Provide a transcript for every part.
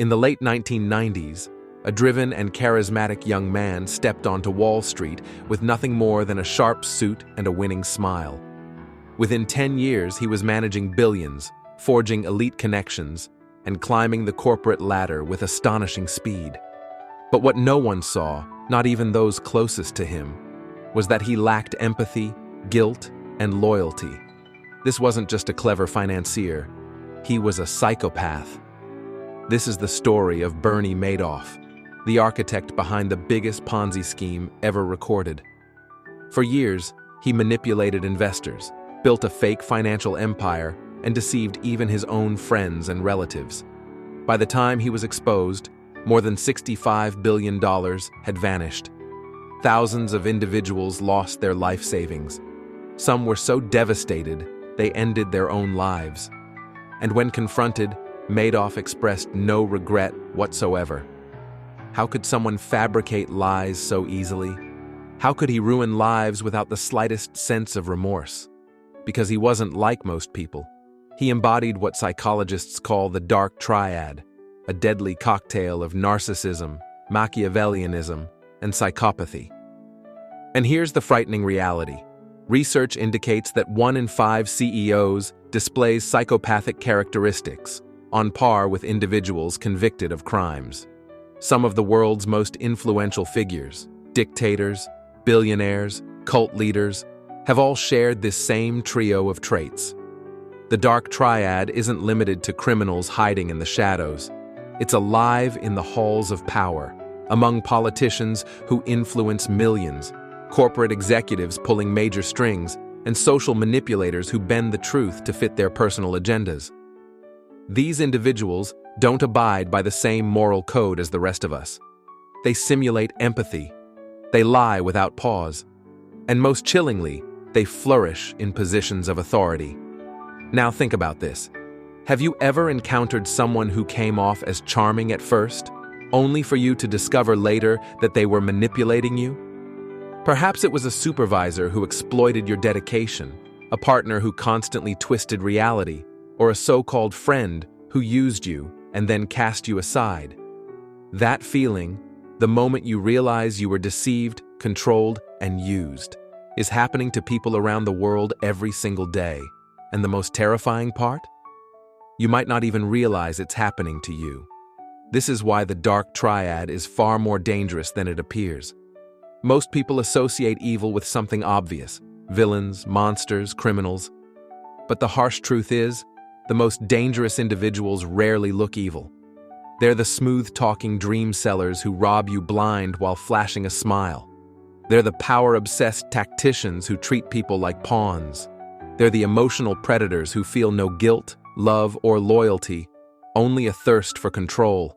In the late 1990s, a driven and charismatic young man stepped onto Wall Street with nothing more than a sharp suit and a winning smile. Within 10 years, he was managing billions, forging elite connections, and climbing the corporate ladder with astonishing speed. But what no one saw, not even those closest to him, was that he lacked empathy, guilt, and loyalty. This wasn't just a clever financier. He was a psychopath. This is the story of Bernie Madoff, the architect behind the biggest Ponzi scheme ever recorded. For years, he manipulated investors, built a fake financial empire, and deceived even his own friends and relatives. By the time he was exposed, more than $65 billion had vanished. Thousands of individuals lost their life savings. Some were so devastated, they ended their own lives. And when confronted, Madoff expressed no regret whatsoever. How could someone fabricate lies so easily? How could he ruin lives without the slightest sense of remorse? Because he wasn't like most people. He embodied what psychologists call the Dark Triad, a deadly cocktail of narcissism, Machiavellianism, and psychopathy. And here's the frightening reality. Research indicates that 1 in 5 CEOs displays psychopathic characteristics, on par with individuals convicted of crimes. Some of the world's most influential figures, dictators, billionaires, cult leaders, have all shared this same trio of traits. The Dark Triad isn't limited to criminals hiding in the shadows. It's alive in the halls of power, among politicians who influence millions, corporate executives pulling major strings, and social manipulators who bend the truth to fit their personal agendas. These individuals don't abide by the same moral code as the rest of us. They simulate empathy. They lie without pause. And most chillingly, they flourish in positions of authority. Now think about this. Have you ever encountered someone who came off as charming at first, only for you to discover later that they were manipulating you? Perhaps it was a supervisor who exploited your dedication, a partner who constantly twisted reality, or a so-called friend who used you and then cast you aside. That feeling, the moment you realize you were deceived, controlled, and used, is happening to people around the world every single day. And the most terrifying part? You might not even realize it's happening to you. This is why the Dark Triad is far more dangerous than it appears. Most people associate evil with something obvious: villains, monsters, criminals. But the harsh truth is, the most dangerous individuals rarely look evil. They're the smooth-talking dream sellers who rob you blind while flashing a smile. They're the power-obsessed tacticians who treat people like pawns. They're the emotional predators who feel no guilt, love, or loyalty, only a thirst for control.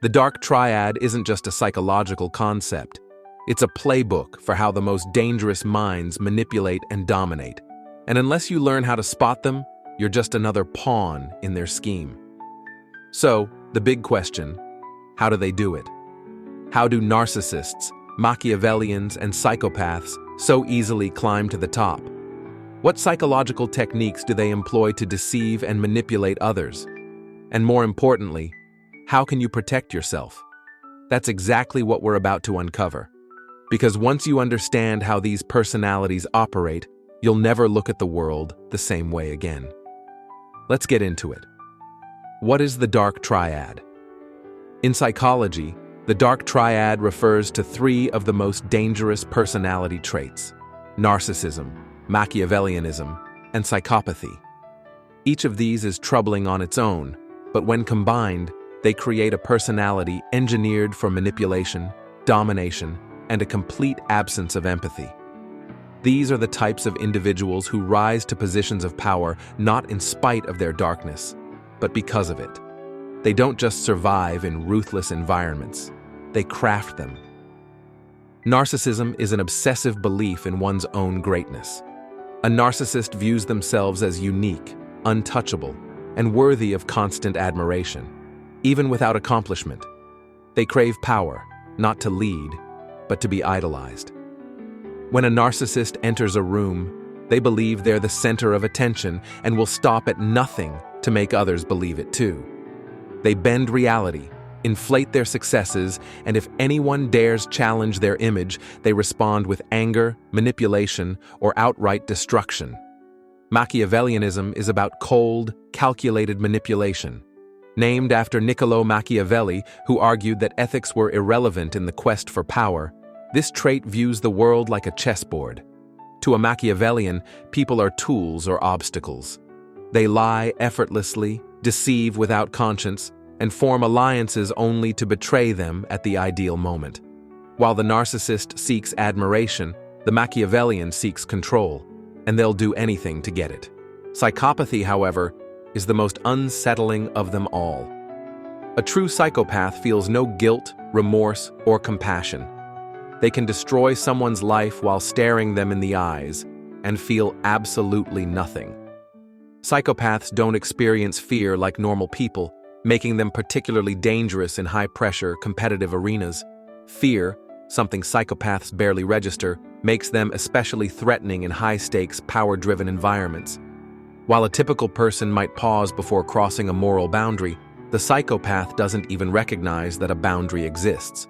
The Dark Triad isn't just a psychological concept. It's a playbook for how the most dangerous minds manipulate and dominate. And unless you learn how to spot them, you're just another pawn in their scheme. So, the big question: how do they do it? How do narcissists, Machiavellians, and psychopaths so easily climb to the top? What psychological techniques do they employ to deceive and manipulate others? And more importantly, how can you protect yourself? That's exactly what we're about to uncover. Because once you understand how these personalities operate, you'll never look at the world the same way again. Let's get into it. What is the Dark Triad? In psychology, the Dark Triad refers to 3 of the most dangerous personality traits: narcissism, Machiavellianism, and psychopathy. Each of these is troubling on its own, but when combined, they create a personality engineered for manipulation, domination, and a complete absence of empathy. These are the types of individuals who rise to positions of power not in spite of their darkness, but because of it. They don't just survive in ruthless environments, they craft them. Narcissism is an obsessive belief in one's own greatness. A narcissist views themselves as unique, untouchable, and worthy of constant admiration, even without accomplishment. They crave power, not to lead, but to be idolized. When a narcissist enters a room, they believe they're the center of attention and will stop at nothing to make others believe it too. They bend reality, inflate their successes, and if anyone dares challenge their image, they respond with anger, manipulation, or outright destruction. Machiavellianism is about cold, calculated manipulation. Named after Niccolò Machiavelli, who argued that ethics were irrelevant in the quest for power, this trait views the world like a chessboard. To a Machiavellian, people are tools or obstacles. They lie effortlessly, deceive without conscience, and form alliances only to betray them at the ideal moment. While the narcissist seeks admiration, the Machiavellian seeks control, and they'll do anything to get it. Psychopathy, however, is the most unsettling of them all. A true psychopath feels no guilt, remorse, or compassion. They can destroy someone's life while staring them in the eyes and feel absolutely nothing. Psychopaths don't experience fear like normal people, making them particularly dangerous in high-pressure, competitive arenas. Fear, something psychopaths barely register, makes them especially threatening in high-stakes, power-driven environments. While a typical person might pause before crossing a moral boundary, the psychopath doesn't even recognize that a boundary exists.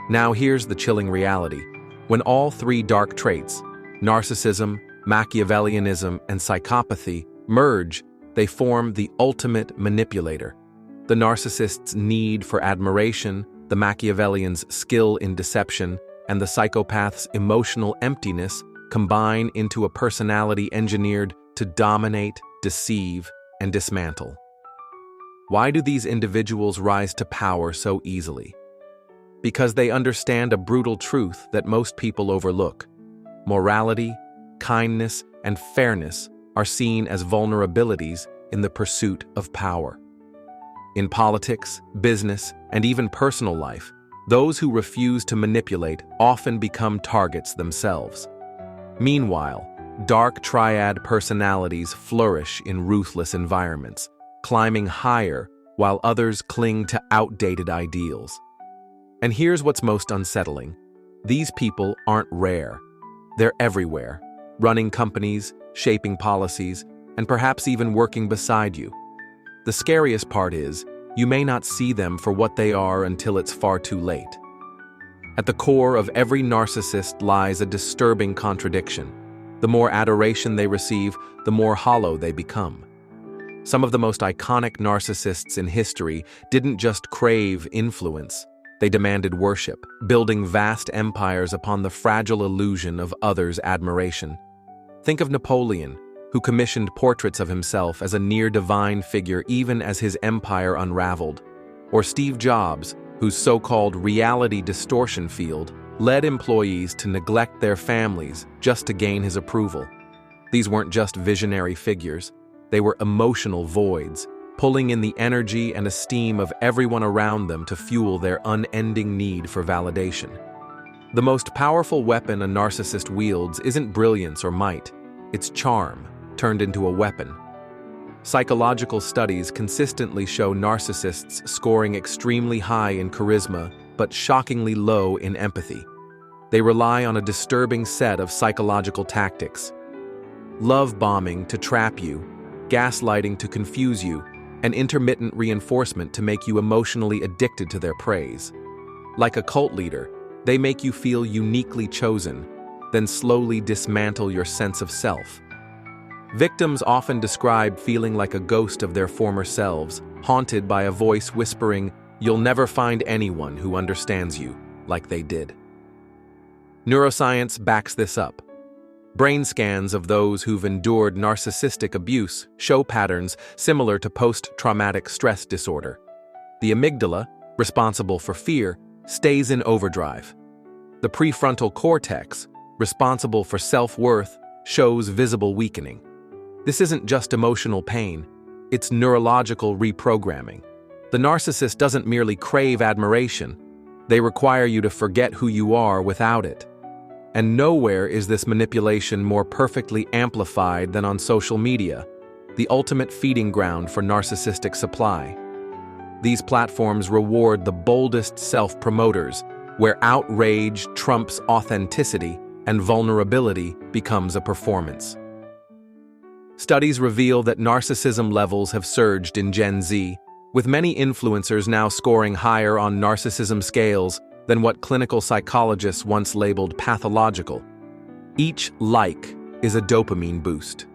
Now here's the chilling reality. When all three dark traits, narcissism, Machiavellianism, and psychopathy, merge, they form the ultimate manipulator. The narcissist's need for admiration, the Machiavellian's skill in deception, and the psychopath's emotional emptiness combine into a personality engineered to dominate, deceive, and dismantle. Why do these individuals rise to power so easily? Because they understand a brutal truth that most people overlook. Morality, kindness, and fairness are seen as vulnerabilities in the pursuit of power. In politics, business, and even personal life, those who refuse to manipulate often become targets themselves. Meanwhile, Dark Triad personalities flourish in ruthless environments, climbing higher while others cling to outdated ideals. And here's what's most unsettling. These people aren't rare. They're everywhere, running companies, shaping policies, and perhaps even working beside you. The scariest part is, you may not see them for what they are until it's far too late. At the core of every narcissist lies a disturbing contradiction. The more adoration they receive, the more hollow they become. Some of the most iconic narcissists in history didn't just crave influence, they demanded worship, building vast empires upon the fragile illusion of others' admiration. Think of Napoleon, who commissioned portraits of himself as a near-divine figure even as his empire unraveled, or Steve Jobs, whose so-called reality distortion field led employees to neglect their families just to gain his approval. These weren't just visionary figures, they were emotional voids, pulling in the energy and esteem of everyone around them to fuel their unending need for validation. The most powerful weapon a narcissist wields isn't brilliance or might, it's charm, turned into a weapon. Psychological studies consistently show narcissists scoring extremely high in charisma, but shockingly low in empathy. They rely on a disturbing set of psychological tactics. Love bombing to trap you, gaslighting to confuse you, and intermittent reinforcement to make you emotionally addicted to their praise. Like a cult leader, they make you feel uniquely chosen, then slowly dismantle your sense of self. Victims often describe feeling like a ghost of their former selves, haunted by a voice whispering, "You'll never find anyone who understands you like they did." Neuroscience backs this up. Brain scans of those who've endured narcissistic abuse show patterns similar to post-traumatic stress disorder. The amygdala, responsible for fear, stays in overdrive. The prefrontal cortex, responsible for self-worth, shows visible weakening. This isn't just emotional pain, it's neurological reprogramming. The narcissist doesn't merely crave admiration, they require you to forget who you are without it. And nowhere is this manipulation more perfectly amplified than on social media, the ultimate feeding ground for narcissistic supply. These platforms reward the boldest self-promoters, where outrage trumps authenticity and vulnerability becomes a performance. Studies reveal that narcissism levels have surged in Gen Z, with many influencers now scoring higher on narcissism scales than what clinical psychologists once labeled pathological. Each like is a dopamine boost.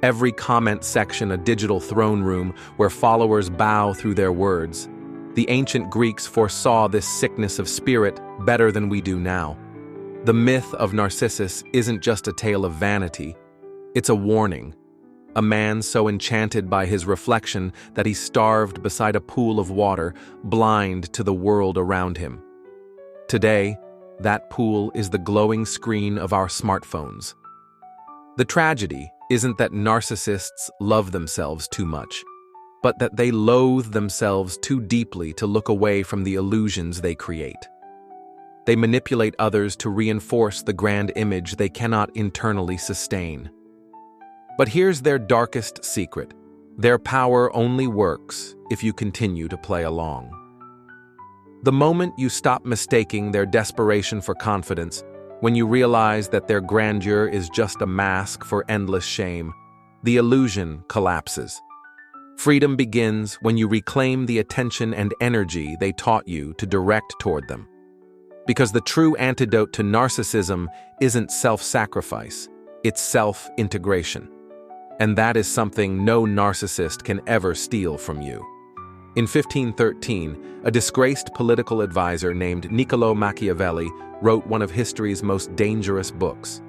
Every comment section a digital throne room where followers bow through their words. The ancient Greeks foresaw this sickness of spirit better than we do now. The myth of Narcissus isn't just a tale of vanity, it's a warning. A man so enchanted by his reflection that he starved beside a pool of water, blind to the world around him. Today, that pool is the glowing screen of our smartphones. The tragedy isn't that narcissists love themselves too much, but that they loathe themselves too deeply to look away from the illusions they create. They manipulate others to reinforce the grand image they cannot internally sustain. But here's their darkest secret. Their power only works if you continue to play along. The moment you stop mistaking their desperation for confidence, when you realize that their grandeur is just a mask for endless shame, the illusion collapses. Freedom begins when you reclaim the attention and energy they taught you to direct toward them. Because the true antidote to narcissism isn't self-sacrifice, it's self-integration. And that is something no narcissist can ever steal from you. In 1513, a disgraced political advisor named Niccolò Machiavelli wrote one of history's most dangerous books.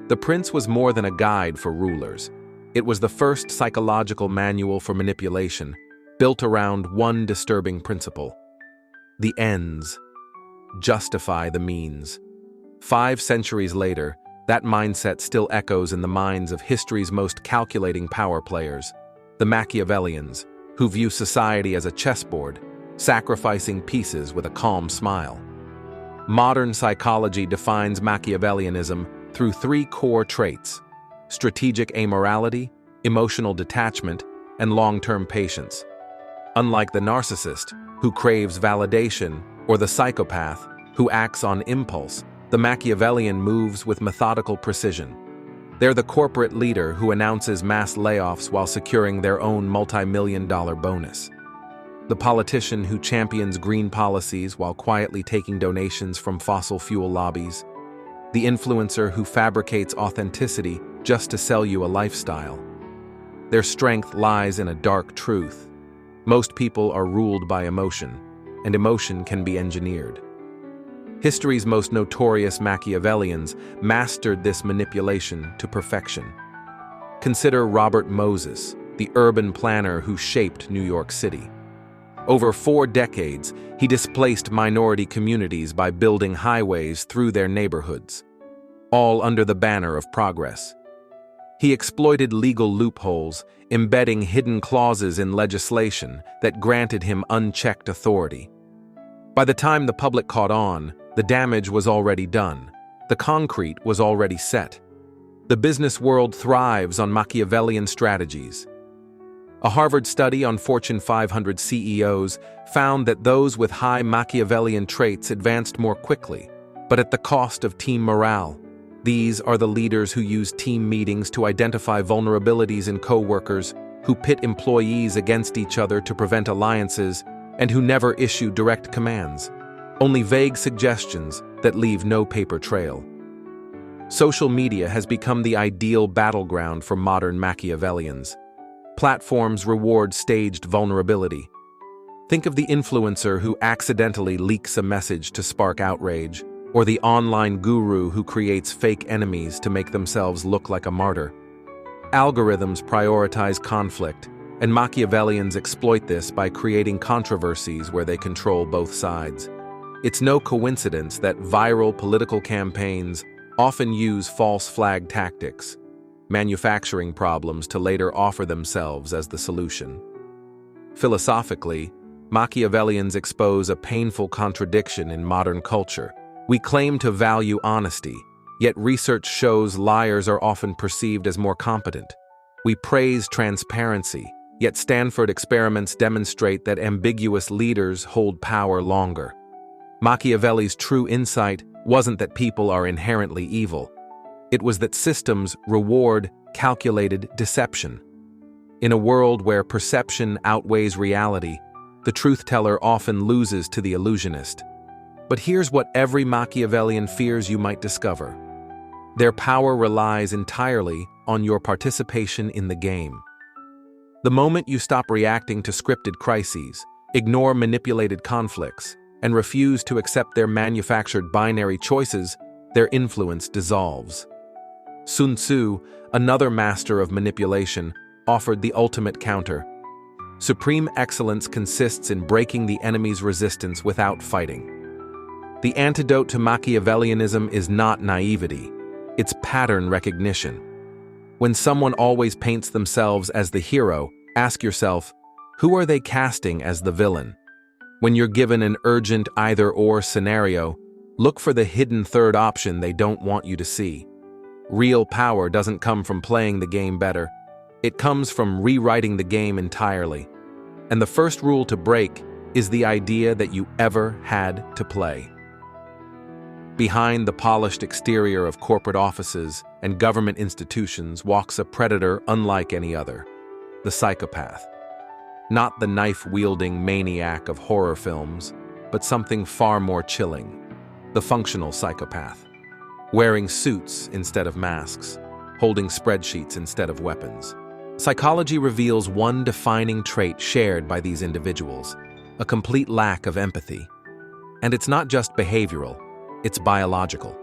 The Prince was more than a guide for rulers. It was the first psychological manual for manipulation, built around one disturbing principle: the ends justify the means. 5 centuries later, that mindset still echoes in the minds of history's most calculating power players, the Machiavellians, who view society as a chessboard, sacrificing pieces with a calm smile. Modern psychology defines Machiavellianism through 3 core traits: strategic amorality, emotional detachment, and long-term patience. Unlike the narcissist, who craves validation, or the psychopath, who acts on impulse, the Machiavellian moves with methodical precision. They're the corporate leader who announces mass layoffs while securing their own multi-million-dollar bonus. The politician who champions green policies while quietly taking donations from fossil fuel lobbies. The influencer who fabricates authenticity just to sell you a lifestyle. Their strength lies in a dark truth. Most people are ruled by emotion, and emotion can be engineered. History's most notorious Machiavellians mastered this manipulation to perfection. Consider Robert Moses, the urban planner who shaped New York City. Over 4 decades, he displaced minority communities by building highways through their neighborhoods, all under the banner of progress. He exploited legal loopholes, embedding hidden clauses in legislation that granted him unchecked authority. By the time the public caught on, the damage was already done. The concrete was already set. The business world thrives on Machiavellian strategies. A Harvard study on Fortune 500 CEOs found that those with high Machiavellian traits advanced more quickly, but at the cost of team morale. These are the leaders who use team meetings to identify vulnerabilities in co-workers, who pit employees against each other to prevent alliances, and who never issue direct commands, only vague suggestions that leave no paper trail. Social media has become the ideal battleground for modern Machiavellians. Platforms reward staged vulnerability. Think of the influencer who accidentally leaks a message to spark outrage, or the online guru who creates fake enemies to make themselves look like a martyr. Algorithms prioritize conflict, and Machiavellians exploit this by creating controversies where they control both sides. It's no coincidence that viral political campaigns often use false flag tactics, manufacturing problems to later offer themselves as the solution. Philosophically, Machiavellians expose a painful contradiction in modern culture. We claim to value honesty, yet research shows liars are often perceived as more competent. We praise transparency, yet Stanford experiments demonstrate that ambiguous leaders hold power longer. Machiavelli's true insight wasn't that people are inherently evil. It was that systems reward calculated deception. In a world where perception outweighs reality, the truth-teller often loses to the illusionist. But here's what every Machiavellian fears you might discover. Their power relies entirely on your participation in the game. The moment you stop reacting to scripted crises, ignore manipulated conflicts, and refuse to accept their manufactured binary choices, their influence dissolves. Sun Tzu, another master of manipulation, offered the ultimate counter. Supreme excellence consists in breaking the enemy's resistance without fighting. The antidote to Machiavellianism is not naivety, it's pattern recognition. When someone always paints themselves as the hero, ask yourself, who are they casting as the villain? When you're given an urgent either-or scenario, look for the hidden third option they don't want you to see. Real power doesn't come from playing the game better. It comes from rewriting the game entirely. And the first rule to break is the idea that you ever had to play. Behind the polished exterior of corporate offices and government institutions walks a predator unlike any other, the psychopath. Not the knife-wielding maniac of horror films, but something far more chilling, the functional psychopath. Wearing suits instead of masks, holding spreadsheets instead of weapons. Psychology reveals one defining trait shared by these individuals, a complete lack of empathy. And it's not just behavioral, it's biological.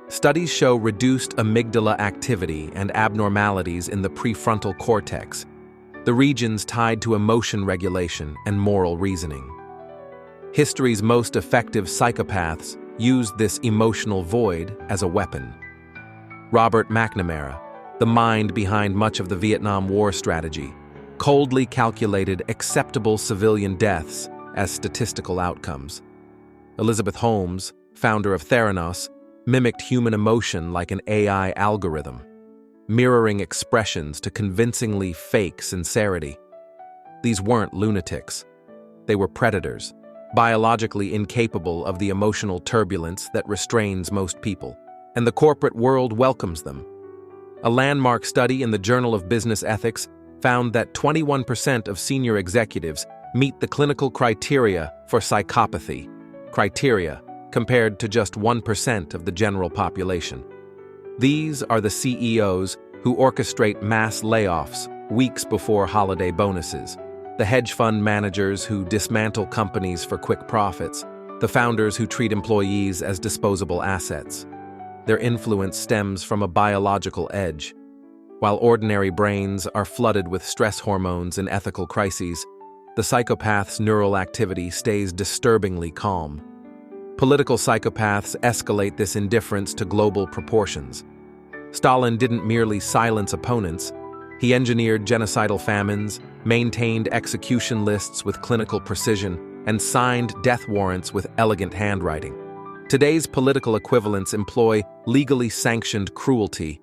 Studies show reduced amygdala activity and abnormalities in the prefrontal cortex, the regions tied to emotion regulation and moral reasoning. History's most effective psychopaths used this emotional void as a weapon. Robert McNamara, the mind behind much of the Vietnam War strategy, coldly calculated acceptable civilian deaths as statistical outcomes. Elizabeth Holmes, founder of Theranos, mimicked human emotion like an AI algorithm, mirroring expressions to convincingly fake sincerity. These weren't lunatics. They were predators, biologically incapable of the emotional turbulence that restrains most people, and the corporate world welcomes them. A landmark study in the Journal of Business Ethics found that 21% of senior executives meet the clinical criteria for psychopathy, compared to just 1% of the general population. These are the CEOs who orchestrate mass layoffs weeks before holiday bonuses, the hedge fund managers who dismantle companies for quick profits, the founders who treat employees as disposable assets. Their influence stems from a biological edge. While ordinary brains are flooded with stress hormones and ethical crises, the psychopath's neural activity stays disturbingly calm. Political psychopaths escalate this indifference to global proportions. Stalin didn't merely silence opponents, he engineered genocidal famines, maintained execution lists with clinical precision, and signed death warrants with elegant handwriting. Today's political equivalents employ legally sanctioned cruelty,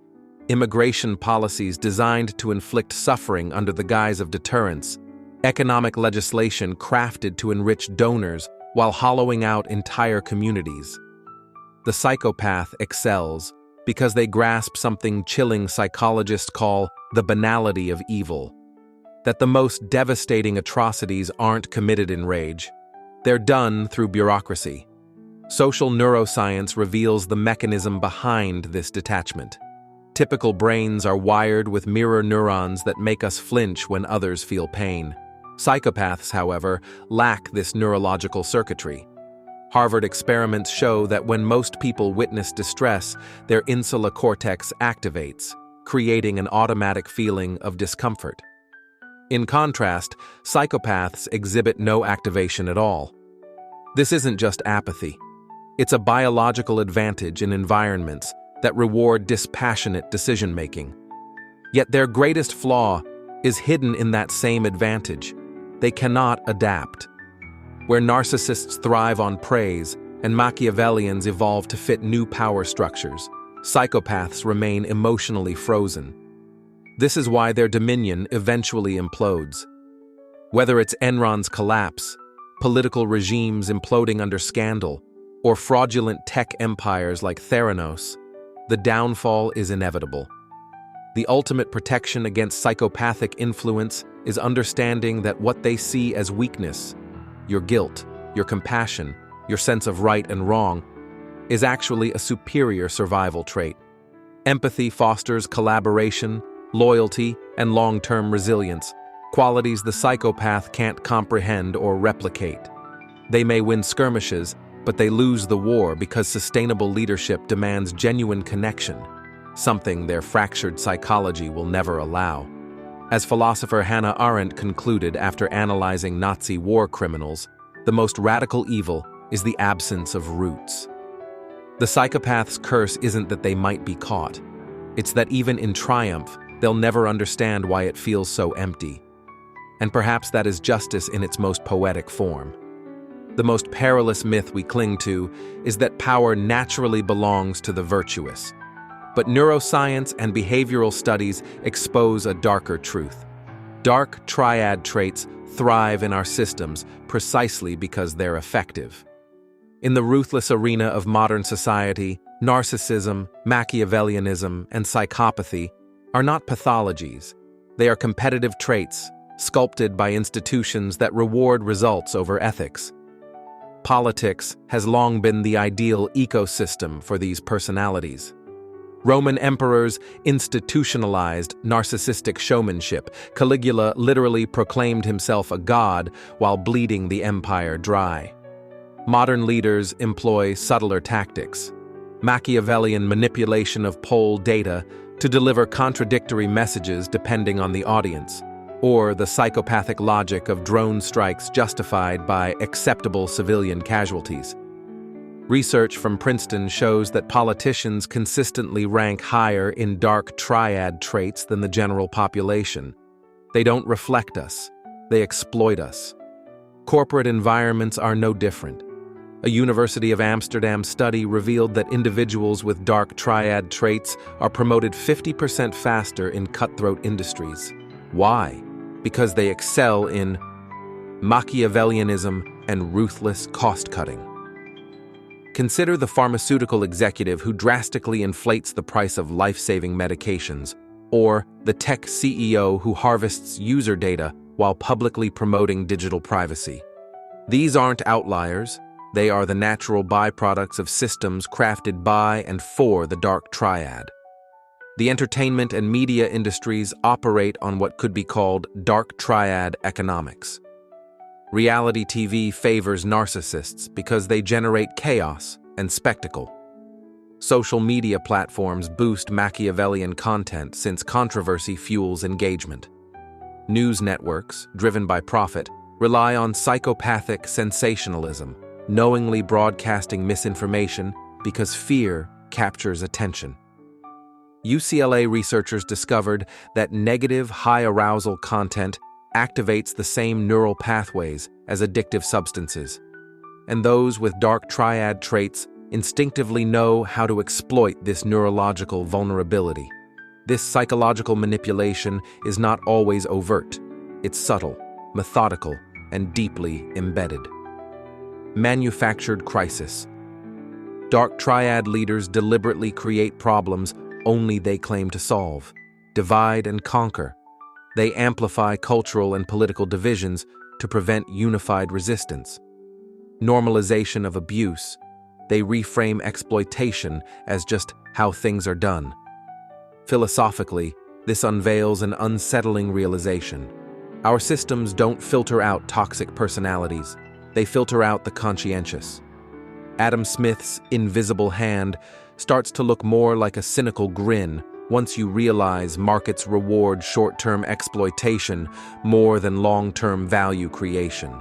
immigration policies designed to inflict suffering under the guise of deterrence, economic legislation crafted to enrich donors while hollowing out entire communities. The psychopath excels because they grasp something chilling psychologists call the banality of evil. That the most devastating atrocities aren't committed in rage. They're done through bureaucracy. Social neuroscience reveals the mechanism behind this detachment. Typical brains are wired with mirror neurons that make us flinch when others feel pain. Psychopaths, however, lack this neurological circuitry. Harvard experiments show that when most people witness distress, their insular cortex activates, creating an automatic feeling of discomfort. In contrast, psychopaths exhibit no activation at all. This isn't just apathy. It's a biological advantage in environments that reward dispassionate decision-making. Yet their greatest flaw is hidden in that same advantage. They cannot adapt. Where narcissists thrive on praise and Machiavellians evolve to fit new power structures, psychopaths remain emotionally frozen. This is why their dominion eventually implodes. Whether it's Enron's collapse, political regimes imploding under scandal, or fraudulent tech empires like Theranos, the downfall is inevitable. The ultimate protection against psychopathic influence is understanding that what they see as weakness your guilt, your compassion, your sense of right and wrong, is actually a superior survival trait. Empathy fosters collaboration, loyalty, and long-term resilience, qualities the psychopath can't comprehend or replicate. They may win skirmishes, but they lose the war because sustainable leadership demands genuine connection, something their fractured psychology will never allow. As philosopher Hannah Arendt concluded after analyzing Nazi war criminals, the most radical evil is the absence of roots. The psychopath's curse isn't that they might be caught. It's that even in triumph, they'll never understand why it feels so empty. And perhaps that is justice in its most poetic form. The most perilous myth we cling to is that power naturally belongs to the virtuous. But neuroscience and behavioral studies expose a darker truth. Dark Triad traits thrive in our systems precisely because they're effective. In the ruthless arena of modern society, narcissism, Machiavellianism, and psychopathy are not pathologies. They are competitive traits, sculpted by institutions that reward results over ethics. Politics has long been the ideal ecosystem for these personalities. Roman emperors institutionalized narcissistic showmanship. Caligula literally proclaimed himself a god while bleeding the empire dry. Modern leaders employ subtler tactics, Machiavellian manipulation of poll data to deliver contradictory messages depending on the audience, or the psychopathic logic of drone strikes justified by acceptable civilian casualties. Research from Princeton shows that politicians consistently rank higher in Dark Triad traits than the general population. They don't reflect us, they exploit us. Corporate environments are no different. A University of Amsterdam study revealed that individuals with Dark Triad traits are promoted 50% faster in cutthroat industries. Why? Because they excel in Machiavellianism and ruthless cost-cutting. Consider the pharmaceutical executive who drastically inflates the price of life-saving medications, or the tech CEO who harvests user data while publicly promoting digital privacy. These aren't outliers. They are the natural byproducts of systems crafted by and for the Dark Triad. The entertainment and media industries operate on what could be called Dark Triad economics. Reality TV favors narcissists because they generate chaos and spectacle. Social media platforms boost Machiavellian content since controversy fuels engagement. News networks, driven by profit, rely on psychopathic sensationalism, knowingly broadcasting misinformation because fear captures attention. UCLA researchers discovered that negative, high-arousal content activates the same neural pathways as addictive substances, and those with Dark Triad traits instinctively know how to exploit this neurological vulnerability. This psychological manipulation is not always overt. It's subtle, methodical, and deeply embedded. Manufactured crisis. Dark Triad leaders deliberately create problems only they claim to solve, divide and conquer. They amplify cultural and political divisions to prevent unified resistance. Normalization of abuse. They reframe exploitation as just how things are done. Philosophically, this unveils an unsettling realization. Our systems don't filter out toxic personalities. They filter out the conscientious. Adam Smith's invisible hand starts to look more like a cynical grin once you realize markets reward short-term exploitation more than long-term value creation.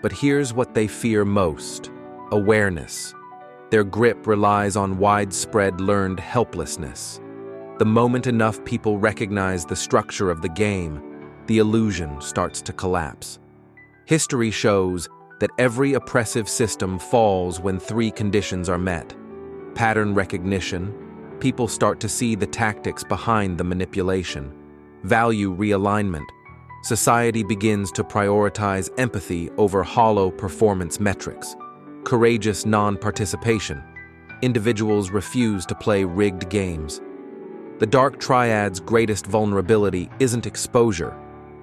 But here's what they fear most: awareness. Their grip relies on widespread learned helplessness. The moment enough people recognize the structure of the game, the illusion starts to collapse. History shows that every oppressive system falls when three conditions are met. Pattern recognition. People start to see the tactics behind the manipulation. Value realignment. Society begins to prioritize empathy over hollow performance metrics. Courageous non-participation. Individuals refuse to play rigged games. The Dark Triad's greatest vulnerability isn't exposure,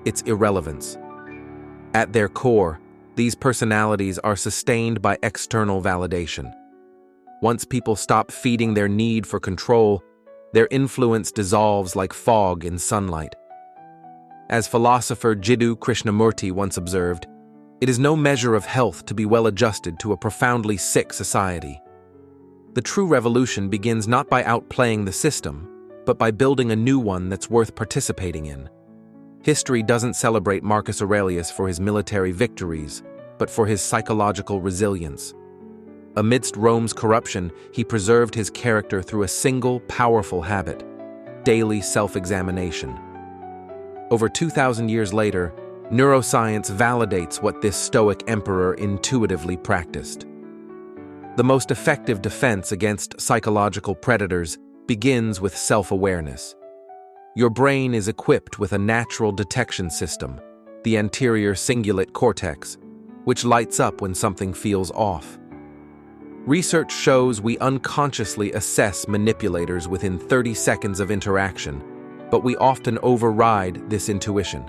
it's irrelevance. At their core, These personalities are sustained by external validation. Once people stop feeding their need for control, their influence dissolves like fog in sunlight. As philosopher Jiddu Krishnamurti once observed, it is no measure of health to be well adjusted to a profoundly sick society. The true revolution begins not by outplaying the system, but by building a new one that's worth participating in. History doesn't celebrate Marcus Aurelius for his military victories, but for his psychological resilience. Amidst Rome's corruption, he preserved his character through a single, powerful habit: daily self-examination. Over 2,000 years later, neuroscience validates what this Stoic emperor intuitively practiced. The most effective defense against psychological predators begins with self-awareness. Your brain is equipped with a natural detection system, the anterior cingulate cortex, which lights up when something feels off. Research shows we unconsciously assess manipulators within 30 seconds of interaction, but we often override this intuition.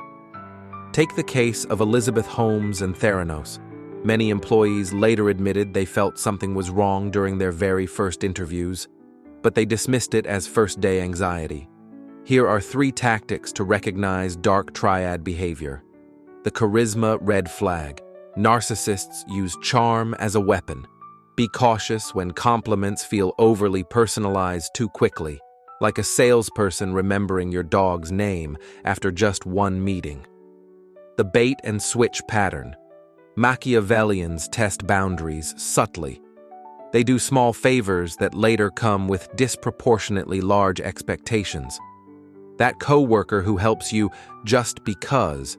Take the case of Elizabeth Holmes and Theranos. Many employees later admitted they felt something was wrong during their very first interviews, but they dismissed it as first-day anxiety. Here are 3 tactics to recognize Dark Triad behavior. The charisma red flag. Narcissists use charm as a weapon. Be cautious when compliments feel overly personalized too quickly, like a salesperson remembering your dog's name after just one meeting. The bait and switch pattern. Machiavellians test boundaries subtly. They do small favors that later come with disproportionately large expectations. That coworker who helps you just because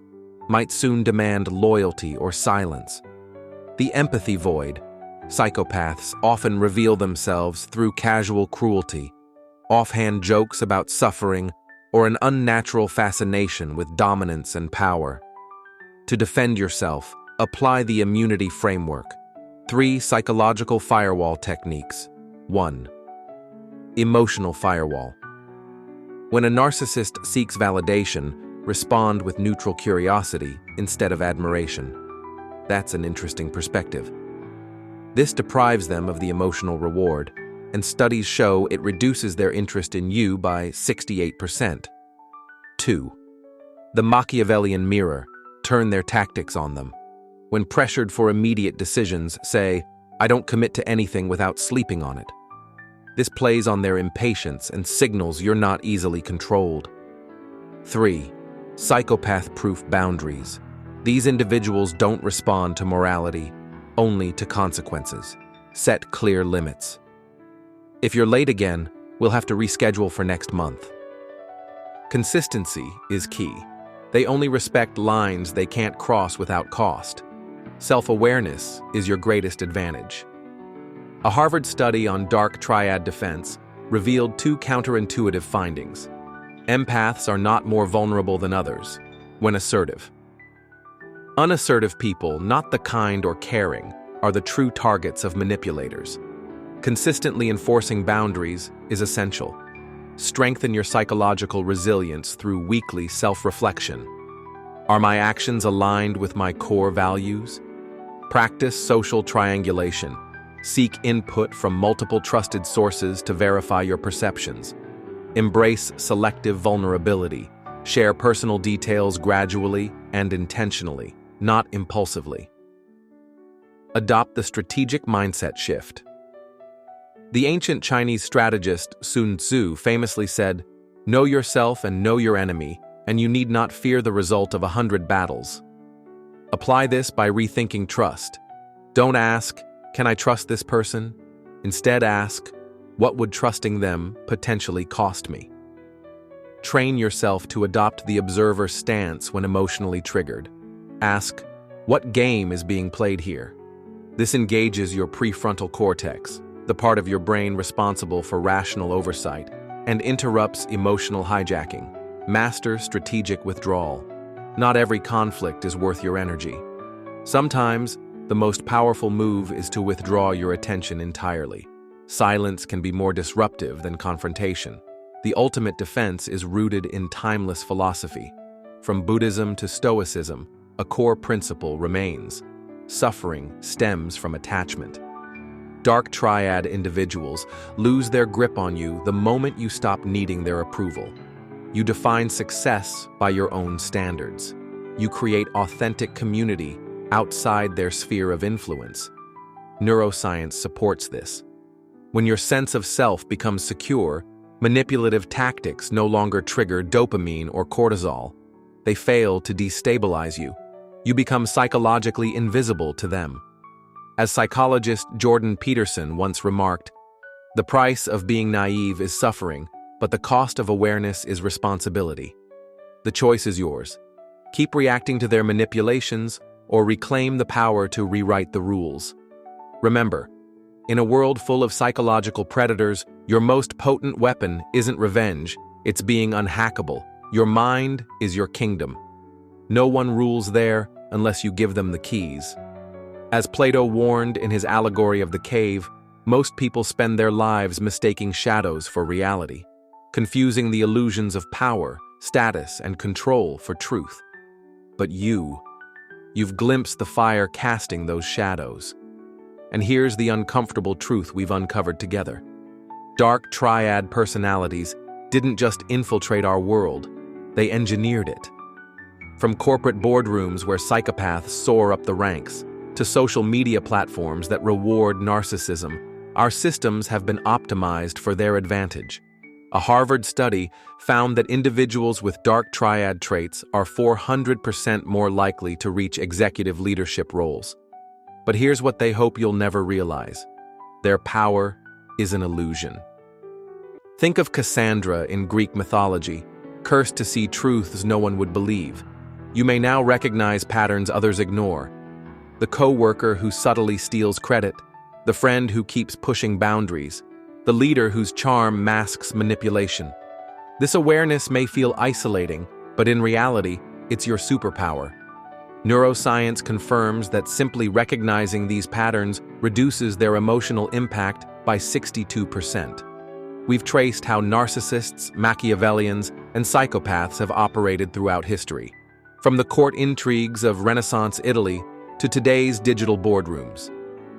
might soon demand loyalty or silence. The empathy void. Psychopaths often reveal themselves through casual cruelty, offhand jokes about suffering, or an unnatural fascination with dominance and power. To defend yourself, apply the immunity framework. 3 psychological firewall techniques. 1. Emotional firewall. When a narcissist seeks validation, respond with neutral curiosity instead of admiration. That's an interesting perspective. This deprives them of the emotional reward, and studies show it reduces their interest in you by 68%. 2. The Machiavellian mirror. Turn their tactics on them. When pressured for immediate decisions, say, "I don't commit to anything without sleeping on it." This plays on their impatience and signals you're not easily controlled. 3. Psychopath-proof boundaries. These individuals don't respond to morality, only to consequences. Set clear limits. If you're late again, we'll have to reschedule for next month. Consistency is key. They only respect lines they can't cross without cost. Self-awareness is your greatest advantage. A Harvard study on Dark Triad defense revealed 2 counterintuitive findings. Empaths are not more vulnerable than others when assertive. Unassertive people, not the kind or caring, are the true targets of manipulators. Consistently enforcing boundaries is essential. Strengthen your psychological resilience through weekly self-reflection. Are my actions aligned with my core values? Practice social triangulation. Seek input from multiple trusted sources to verify your perceptions. Embrace selective vulnerability. Share personal details gradually and intentionally, not impulsively. Adopt the strategic mindset shift. The ancient Chinese strategist Sun Tzu famously said, "Know yourself and know your enemy, and you need not fear the result of 100 battles." Apply this by rethinking trust. Don't ask, "Can I trust this person?" Instead ask, "What would trusting them potentially cost me?" Train yourself to adopt the observer stance when emotionally triggered. Ask, "What game is being played here?" This engages your prefrontal cortex, the part of your brain responsible for rational oversight, and interrupts emotional hijacking. Master strategic withdrawal. Not every conflict is worth your energy. Sometimes, the most powerful move is to withdraw your attention entirely. Silence can be more disruptive than confrontation. The ultimate defense is rooted in timeless philosophy. From Buddhism to Stoicism, a core principle remains: suffering stems from attachment. Dark Triad individuals lose their grip on you the moment you stop needing their approval. You define success by your own standards. You create authentic community outside their sphere of influence. Neuroscience supports this. When your sense of self becomes secure, manipulative tactics no longer trigger dopamine or cortisol. They fail to destabilize you. You become psychologically invisible to them. As psychologist Jordan Peterson once remarked, "The price of being naive is suffering, but the cost of awareness is responsibility." The choice is yours. Keep reacting to their manipulations or reclaim the power to rewrite the rules. Remember, in a world full of psychological predators, your most potent weapon isn't revenge, it's being unhackable. Your mind is your kingdom. No one rules there unless you give them the keys. As Plato warned in his allegory of the cave, most people spend their lives mistaking shadows for reality, confusing the illusions of power, status, and control for truth. But you've glimpsed the fire casting those shadows. And here's the uncomfortable truth we've uncovered together. Dark Triad personalities didn't just infiltrate our world, they engineered it. From corporate boardrooms where psychopaths soar up the ranks, to social media platforms that reward narcissism, our systems have been optimized for their advantage. A Harvard study found that individuals with Dark Triad traits are 400% more likely to reach executive leadership roles. But here's what they hope you'll never realize. Their power is an illusion. Think of Cassandra in Greek mythology, cursed to see truths no one would believe. You may now recognize patterns others ignore. The coworker who subtly steals credit, the friend who keeps pushing boundaries, the leader whose charm masks manipulation. This awareness may feel isolating, but in reality, it's your superpower. Neuroscience confirms that simply recognizing these patterns reduces their emotional impact by 62%. We've traced how narcissists, Machiavellians, and psychopaths have operated throughout history, from the court intrigues of Renaissance Italy to today's digital boardrooms.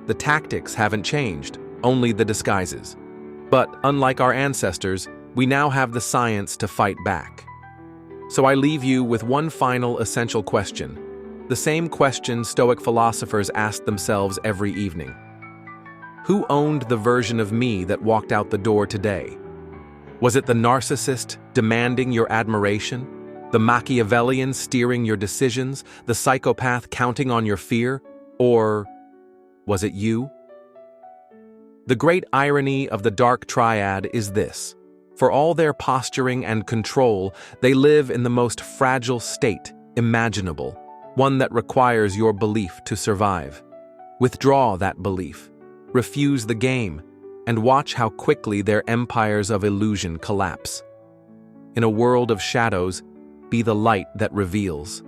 The tactics haven't changed, only the disguises. But unlike our ancestors, we now have the science to fight back. So I leave you with one final essential question, the same question Stoic philosophers asked themselves every evening. Who owned the version of me that walked out the door today? Was it the narcissist demanding your admiration? The Machiavellian steering your decisions? The psychopath counting on your fear? Or was it you? The great irony of the Dark Triad is this. For all their posturing and control, they live in the most fragile state imaginable, one that requires your belief to survive. Withdraw that belief, refuse the game, and watch how quickly their empires of illusion collapse. In a world of shadows, be the light that reveals.